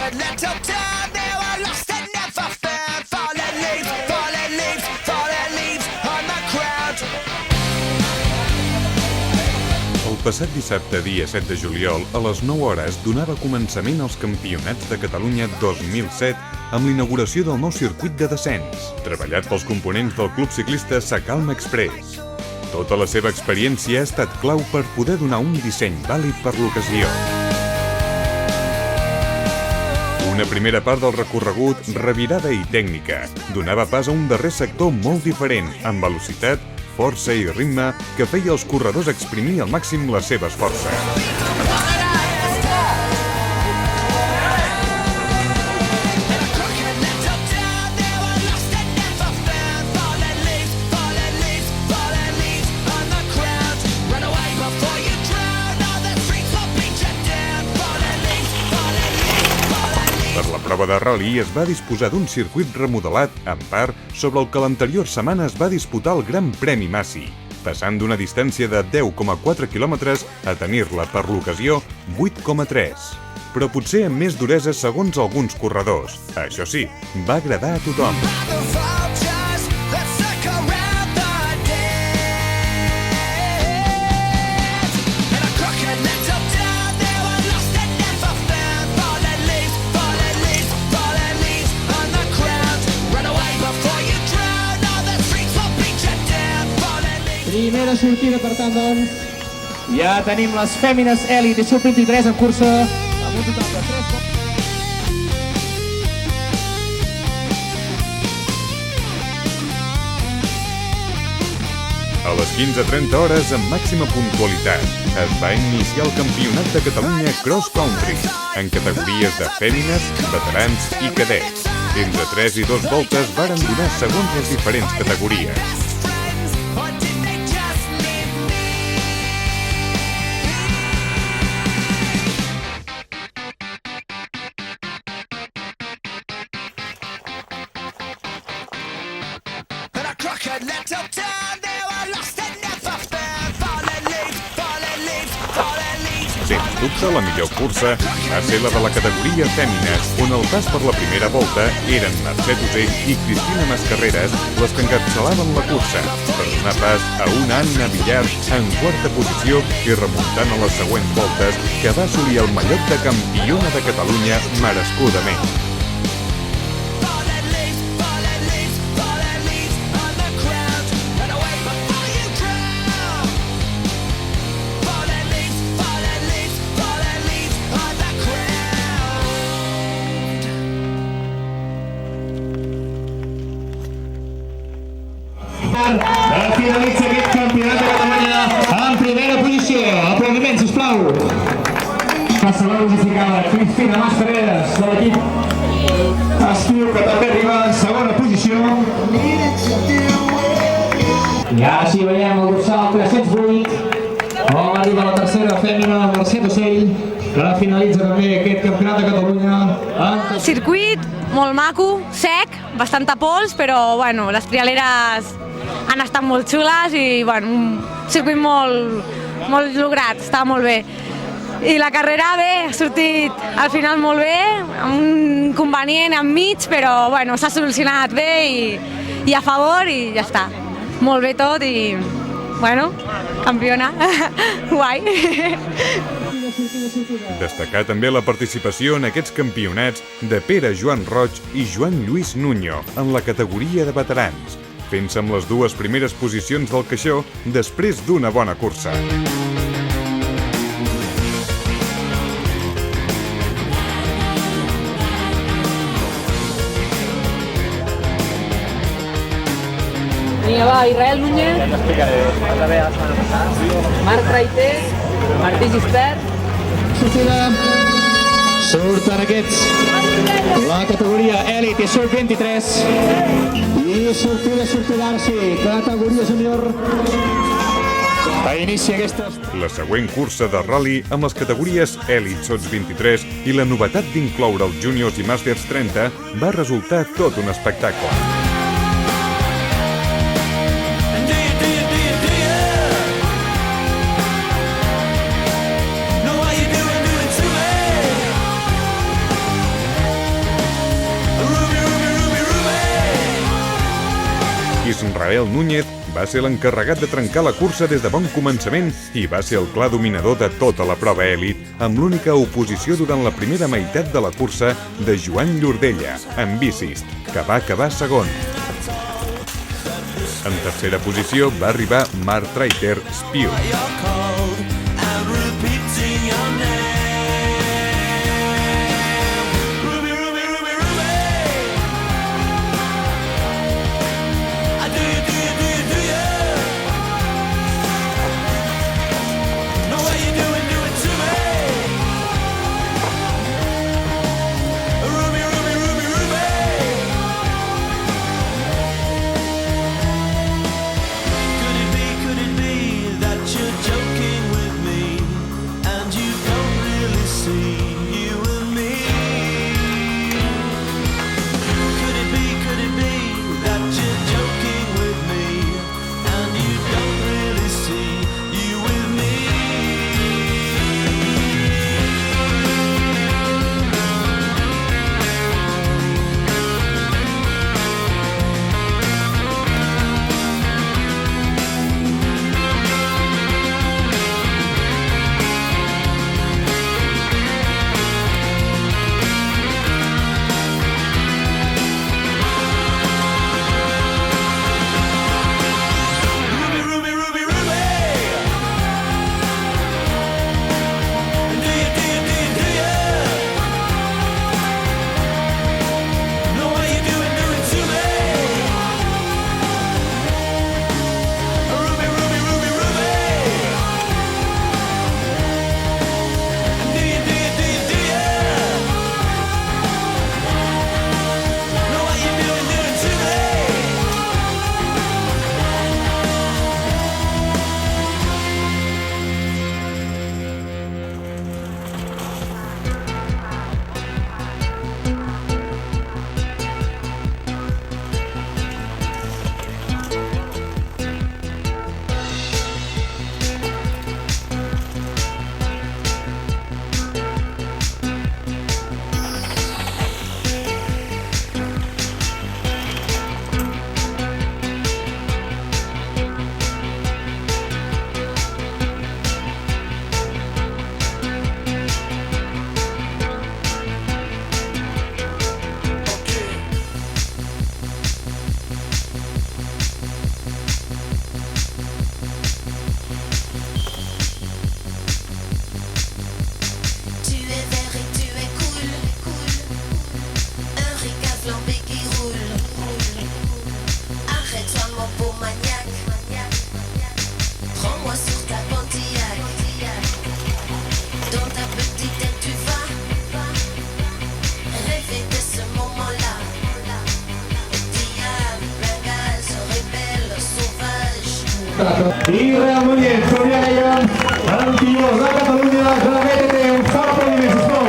El passat dissabte, dia 7 de juliol, a les 9 hores, donava començament als Campionats de Catalunya 2007 amb l'inauguració del nou circuit de descens, treballat pels components del Club Ciclista Sacalm Express. Tota la seva experiència ha estat clau per poder donar un disseny vàlid per l'ocasió. Una primera part del recorregut, revirada i tècnica, donava pas a un darrer sector molt diferent, amb velocitat, força i ritme que feia als corredors exprimir al màxim les seves forces. Per la prova de ral·li es va disposar d'un circuit remodelat, en part, sobre el que l'anterior setmana es va disputar el Gran Premi Massi, passant d'una distància de 10,4 quilòmetres a tenir-la, per l'ocasió, 8,3. Però potser amb més duresa segons alguns corredors. Això sí, va agradar a tothom. Primera sortida, per tant, doncs, ja tenim les fèmines Elite i Sub-23 en cursa, amb un total de 3. A les 15:30 hores, amb màxima puntualitat, es va iniciar el Campionat de Catalunya Cross Country, en categories de fèmines, veterans i cadets. Entre 3 i 2 voltes varen donar segons les diferents categories. Sens dubte, la millor cursa va ser la de la categoria fèmines, on el pas per la primera volta eren Mercè Tosell i Cristina Mascarreras les que encapçalaven la cursa, per donar pas a una Anna Villar en quarta posició i remuntant a les següents voltes, que va assolir el mallot de campiona de Catalunya merescudament. Finalitza aquest Campionat de Catalunya en primera posició. Aplaudiments, sisplau. Passa la classificada Cristina Mascarreras de l'equip Estiu, que també arriba en segona posició. I ara sí veiem el dorsal 308, on arriba la tercera fèmina Mercè Tosell, que finalitza també aquest Campionat de Catalunya. Circuit molt maco, sec, bastanta pols, però bueno, les trialeres han estat molt xules i bueno, un circuit molt lograt, estava molt bé. I la carrera bé, ha sortit al final molt bé, amb un inconvenient enmig, però bueno, s'ha solucionat bé i a favor i ja està. Molt bé tot i bueno, campiona, guai. Destacar també la participació en aquests campionats de Pere Joan Roig i Joan Lluís Nuño en la categoria de veterans, fent-se amb les dues primeres posicions del caixó després d'una bona cursa. Vinga, va, Israel Núñez, Marc Traiter, Martí Gispert. Surten aquests, la categoria Elite i Sub-23 i sortida sí, categoria júnior. Inicia aquestes. La següent cursa de ral·li amb les categories Elite Sub-23 i la novetat d'incloure els Juniors i Masters 30 va resultar tot un espectacle. Israel Núñez va ser l'encarregat de trencar la cursa des de bon començament i va ser el clar dominador de tota la prova èlit, amb l'única oposició durant la primera meitat de la cursa de Joan Llordella, en bicis, que va acabar segon. En tercera posició va arribar Mark Treiter Spiel. Israel Núñez, Sonia Gallon, campions de Catalunya de la BTT, un fort aplaudiment, sisplau.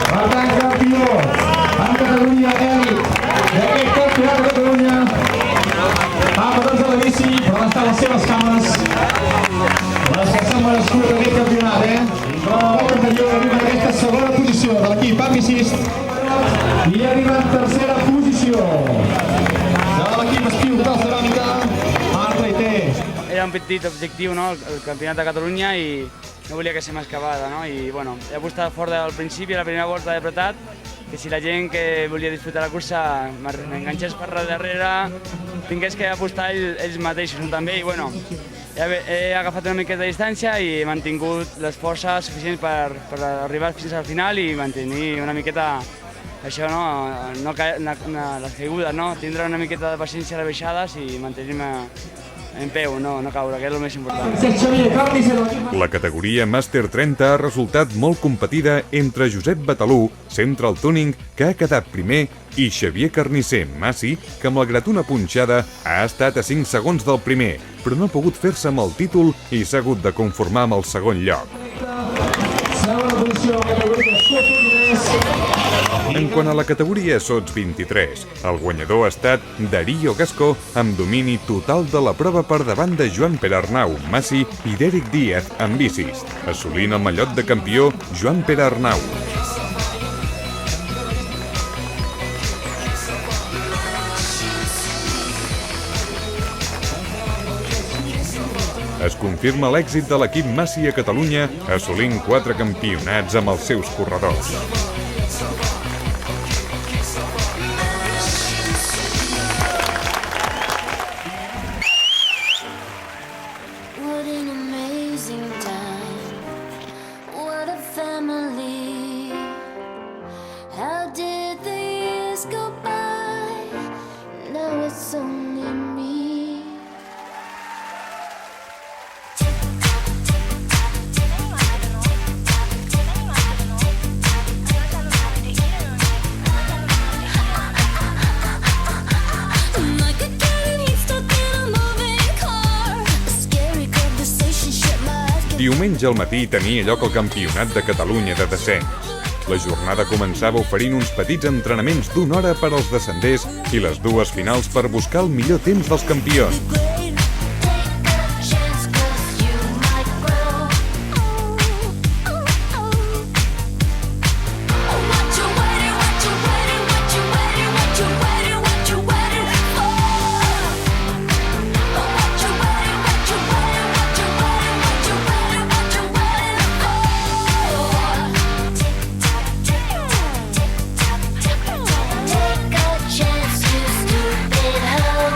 Per tant, campions en Catalunya èlit d'aquest campionat de Catalunya, amateurs de la bici, per estar les seves càmeres, les que s'han merescut aquest campionat, I com a volta anterior arriba en aquesta segona posició de l'equip Ambicist i arriba en tercera posició de l'equip Espiu de Ceràmica, Marc Treiter. Era un petit objectiu, no? El campionat de Catalunya, i no volia que se m'escapara, no? I bueno, he apostat fort al principi, a la primera volta he apretat, que si la gent que volia disfrutar la cursa m'enganxés per darrere, tingués que apostar ells mateixos, no? També, i bueno, he agafat una miqueta de distància i he mantingut les forces suficients per arribar fins al final i mantenir una miqueta això, no les caigudes, no? Tindre una miqueta de paciència a les baixades i mantenir-me en peu, no caure, que és el més important. La categoria Màster 30 ha resultat molt competida entre Josep Batalú, Central Tuning, que ha quedat primer, i Xavier Carnisser, Massi, que malgrat una punxada ha estat a 5 segons del primer, però no ha pogut fer-se amb el títol i s'ha hagut de conformar amb el segon lloc. En quant a la categoria Sots 23, el guanyador ha estat Darío Gascó amb domini total de la prova per davant de Joan Pere Arnau, Massi i d'Eric Díaz amb bicis, assolint el mallot de campió Joan Pere Arnau. es confirma l'èxit de l'equip Massi a Catalunya, assolint 4 campionats amb els seus corredors. What an amazing time. What a family. How did the years go by? Now it's only me. Like a cat he's stuck in a moving car. A scary conversation shut my eyes. Diumenge al matí tenia lloc el Campionat de Catalunya de descens. La jornada començava oferint uns petits entrenaments d'1 hora per als descendents i les dues finals per buscar el millor temps dels campions. Great, take a chance 'cause you might grow. What you waiting, what you waiting, what you waiting, what you waiting, what you waiting for? What you waiting, what you waiting, what you waiting, what you waiting, what you waiting for? Take a chance, you stupid hoe.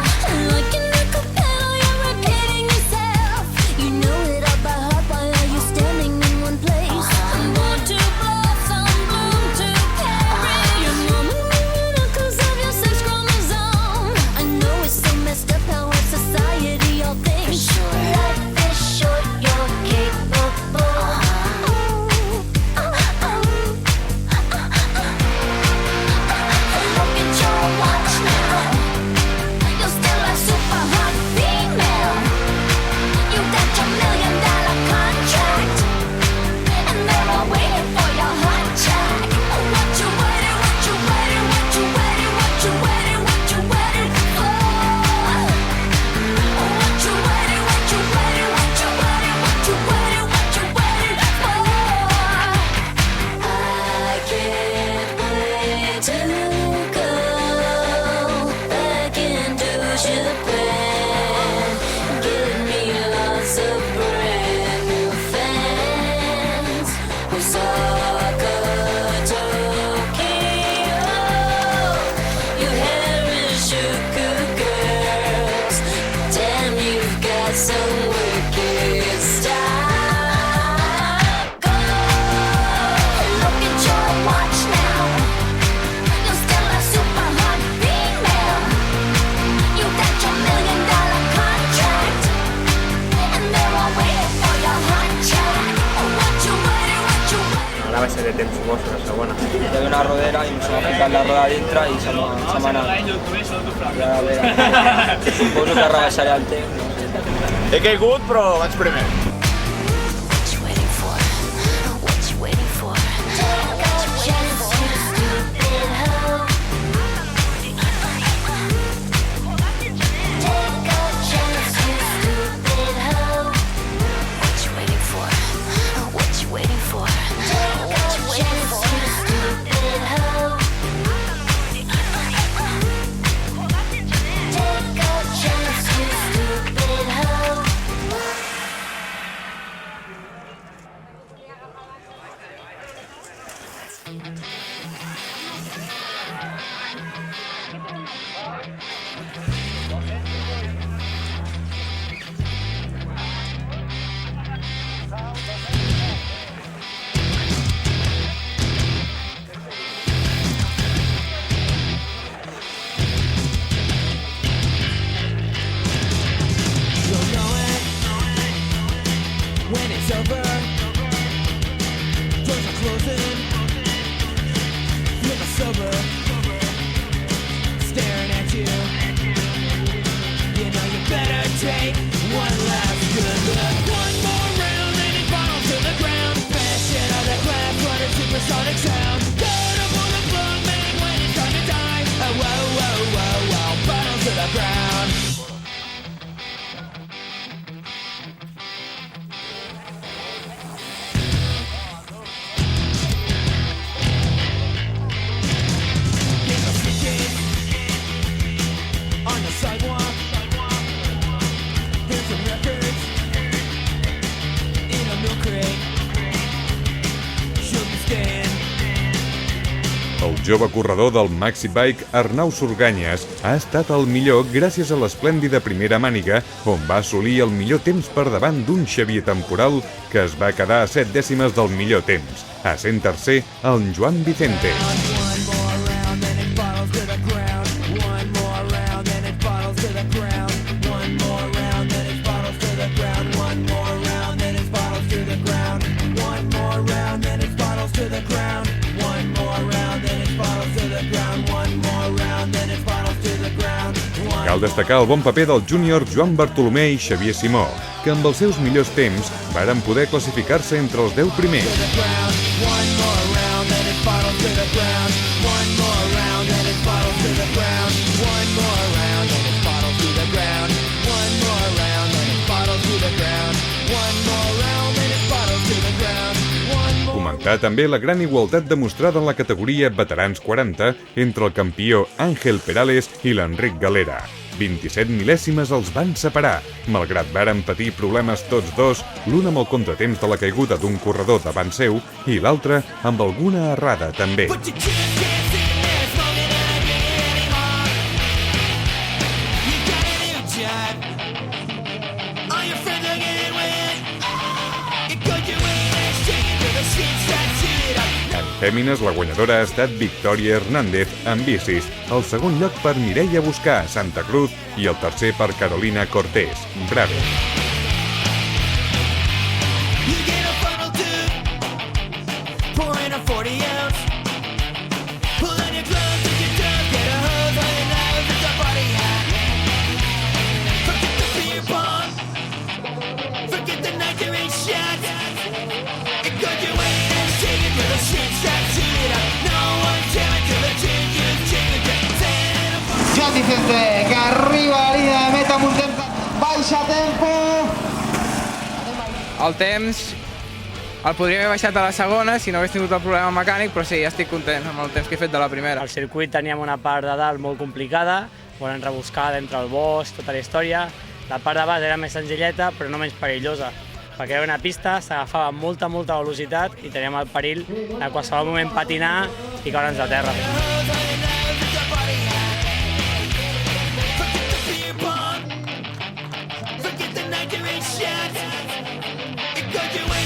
Like an echo pedal, you're repeating yourself. You know it all by heart, why are you standing in one place? I'm born to blossom, bloom to carry. Your mama moving on 'cause of your sex chromosome. I know it's so messed up how our society all thinks. Life is short, you're capable. Look at your watch now. You're still a super hot female. You got your $1 million contract, and they're all waiting for your hot check. What you waiting, what you waiting, what you waiting, what you waiting, what you waiting for? What you waiting, what you waiting, what you waiting, what you waiting, what you waiting for? I can't wait to go back into Japan. Give me lots of brand new fans. Osaka, Tokyo, your hair is sugar girls. Damn, you've got some wicked style. Go, look at your watch now. You're still a super hot female. You got your $1 million contract, and they're all waiting for your hot check. What you waiting, what you waiting? Ahora va a ser de temps suposo, la segona. Hi una rodera i ens ha ficat la roda dintre i se m'ha anat. I ara a veure, suposo que rebaixaré el temps. He caigut, però vaig primer. What you waiting for? What you waiting for? Take a chance, you stupid hoe. Take a chance, you stupid hoe. What you waiting for? What you waiting for? Take a chance, you stupid hoe. Take a chance, you stupid hoe. jove corredor del Maxi Bike, Arnau Surganyes, ha estat el millor gràcies a l'esplèndida primera màniga, on va assolir el millor temps per davant d'un Xavier Temporal que es va quedar a 7 dècimes del millor temps, essent tercer el Joan Vicente. Cal destacar el bon paper del júnior Joan Bartolomé i Xavier Simó, que amb els seus millors temps varen poder classificar-se entre els 10 primers. Comentar també la gran igualtat demostrada en la categoria Veterans 40 entre el campió Àngel Perales i l'Enric Galera. 27 mil·lèsimes els van separar, malgrat varen patir problemes tots dos, l'un amb el contratemps de la caiguda d'un corredor davant seu i l'altre amb alguna errada també. Fèmines, la guanyadora ha estat Victòria Hernández en bicis, el segon lloc per Mireia Buscà a Santa Cruz i el tercer per Carolina Cortés, Brave. Joan Vicente, que arriba a la línia de meta amb un temps baixa tempo. El temps el podria haver baixat a la segona si no hagués tingut el problema mecànic, però sí, ja estic content amb el temps que he fet de la primera. Al circuit teníem una part de dalt molt complicada, molt rebuscada entre el bosc, tota la història. La part de baix era més senzilleta, però no menys perillosa, perquè era una pista, s'agafava molta velocitat i teníem el perill de qualsevol moment patinar i caure'ns a terra. It could you